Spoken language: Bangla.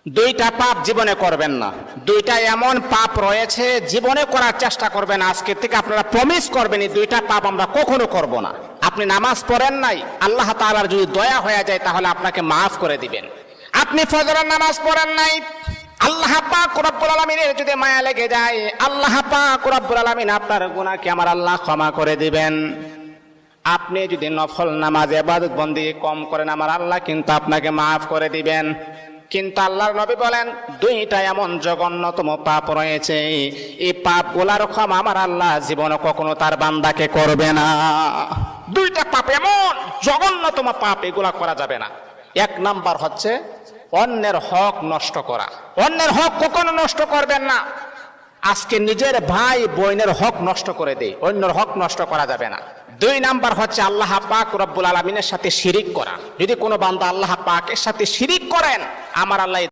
দুইটা পাপ জীবনে করবেন না। দুইটা এমন পাপ রয়েছে জীবনে করার চেষ্টা করবেন, আজকে থেকে আপনারা প্রমিস করবেন এই দুইটা পাপ আমরা কখনো করব না। আপনি নামাজ পড়েন নাই, আল্লাহ তাআলার যদি দয়া হয়ে যায় তাহলে আপনাকে মাফ করে দিবেন। আপনি ফজরের নামাজ পড়েন নাই, আল্লাহ পাক রব্বুল আলামিনের যদি মায়া লেগে যায়, আল্লাহ পাক রব্বুল আলামিন আপনার গুনাহকে আমার আল্লাহ ক্ষমা করে দিবেন। আপনি যদি নফল নামাজ ইবাদত বন্দেগী কম করেন, আমার আল্লাহ কিন্তু আপনাকে মাফ করে দিবেন। কিন্তু আল্লাহর নবী বলেন দুইটা এমন জঘন্যতম পাপ রয়েছে, এই পাপগুলার ক্ষমা আমার আল্লাহ জীবনে কখনো তার বান্দাকে করবে না। দুইটা পাপ এমন জঘন্যতম পাপ, এগুলা করা যাবে না। এক নাম্বার হচ্ছে অন্যের হক নষ্ট করা। অন্যের হক কখনো নষ্ট করবেন না। আজকে নিজের ভাই বোনের হক নষ্ট করে দেয়, অন্যের হক নষ্ট করা যাবে না। দুই নাম্বার হচ্ছে আল্লাহ পাক রব্বুল আলামিনের সাথে শিরিক করা। যদি কোনো বান্দা আল্লাহ পাকের সাথে শিরিক করেন, আমার আল্লাহ